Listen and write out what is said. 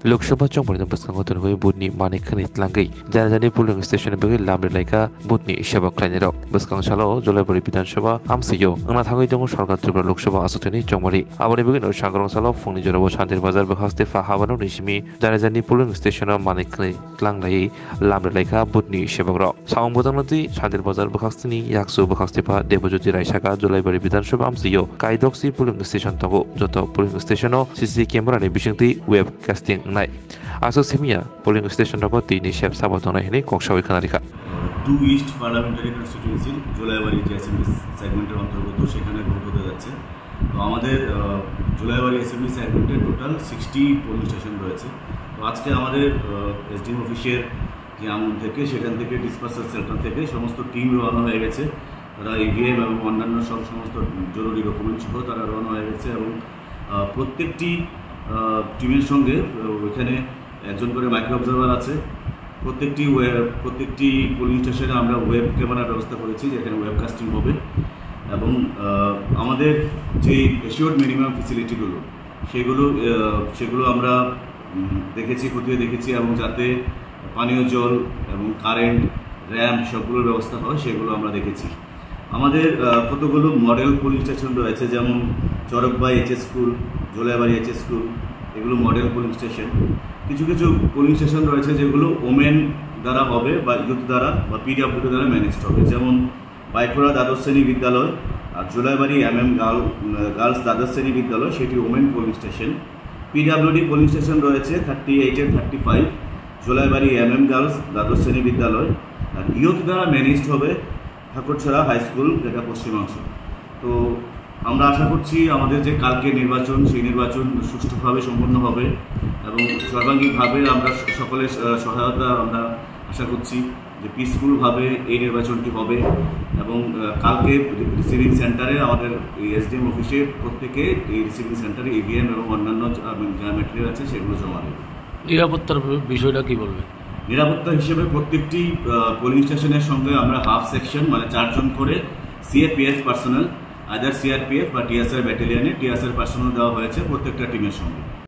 लोकसभा चंबरनि बसखांगोतन हुए बुधनि मानिकखनि tlangei janajani polling station bagi lamri laika बुधनि सेवा खालायनायाव बसखांसालाव जलाइबारि विधानसभा आमसियो आंना थाङै दङ सरकार त्रिपुरा लोकसभा आसुथनि चंबरि आबानि बगिनो सांग्रांसालाव फुंनि जराव शान्तिर बाजार बखास्ते फाहाबानो निसिमि janajani polling station मानिकखनि tlanglai lamri लाइका बुधनि सेवाग्र सावं बजांनति शान्तिर बाजार बखास्तेनि याकसु बखास्तेफा देबज्योति रायसाका जलाइबारि विधानसभा आमसियो काइदक्सि polling station तंगो जत polling stationo सीसी कैमरानि बिसिंति वेब कास्टिं नाय आसो सेमिया पोलिंग स्टेशन रको तीन शेप साबतन हेने कक्सावै खानारिखा 2 ইস্ট পার্লামেন্টারি কনস্টিটিউয়েন্সি জুলাইবাড়ি যে অ্যাসেম্বলি সেগমেন্টের অন্তর্গত সেখানে ভোট হতে যাচ্ছে। তো আমাদের জুলাইবাড়ি অ্যাসেম্বলি সেগমেন্টে টোটাল 60 পোলিং স্টেশন রয়েছে। তো আজকে আমাদের এসডিএম অফিসের যে আমল থেকে সেখান থেকে ডিসপার্সাল সেন্টার থেকে সমস্ত টিম রওনা হয়ে গেছে। তারা ইভিএম এবং অন্যান্য সমস্ত জরুরি ডকুমেন্ট সহ তারা রওনা হয়ে গেছে এবং প্রত্যেকটি টিমের সঙ্গে ওইখানে একজন করে মাইক্রো অবজারভার আছে। প্রত্যেকটি পোলিং স্টেশনে আমরা ওয়েব ক্যামেরার ব্যবস্থা করেছি যেখানে ওয়েবকাস্টিং হবে এবং আমাদের যে এশিওর্ড মিনিমাম ফেসিলিটিগুলো সেগুলো আমরা খতিয়ে দেখেছি এবং যাতে পানীয় জল এবং কারেন্ট র্যাম্প সবগুলোর ব্যবস্থা হয় সেগুলো আমরা দেখেছি। আমাদের কতগুলো মডেল পোলিং স্টেশন রয়েছে যেমন Charakbai HS school, Jolaibari HS school, এগুলো মডেল পোলিং স্টেশন। কিছু পোলিং স্টেশন রয়েছে যেগুলো ওমেন দ্বারা হবে বা ইউথ দ্বারা বা পিডাব্লিউডি দ্বারা ম্যানেজড হবে, যেমন বাইখোড়া দ্বাদশ শ্রেণী বিদ্যালয় আর জোলাইবাড়ি গার্লস দ্বাদশ শ্রেণী বিদ্যালয়, সেটি women polling station. PWD polling station রয়েছে 38 এর 35, জোলাইবাড়ি গার্লস দ্বাদশ শ্রেণী বিদ্যালয়। আর ইউথ দ্বারা ম্যানেজড হবে ঠাকুরছড়া হাই স্কুল, যেটা পশ্চিমাংশ। তো আমরা আশা করছি আমাদের যে কালকে নির্বাচন সেই নির্বাচন সুষ্ঠুভাবে সম্পন্ন হবে এবং সর্বাঙ্গীনভাবে আমরা সকলের সহায়তা আমরা আশা করছি যে পিসফুলভাবে এই নির্বাচনটি হবে এবং কালকে রিসিভিং সেন্টারে আমাদের এসডিএম অফিসে প্রত্যেকে এই রিসিভিং সেন্টারে ইভিএম এবং অন্যান্য যা ম্যাটেরিয়াল আছে সেগুলো জমা দেবে। নিরাপত্তার বিষয়টা কী বলবেন? নিরাপত্তা হিসেবে প্রত্যেকটি পোলিং স্টেশনের সঙ্গে আমরা হাফ সেকশন মানে 4 জন করে সিএপিএফ পার্সোনাল, আদার সিআরপিএফ বা টিএসআর ব্যাটালিয়নে টিএসআর পার্সোনাল দেওয়া হয়েছে প্রত্যেকটা টিমের সঙ্গে।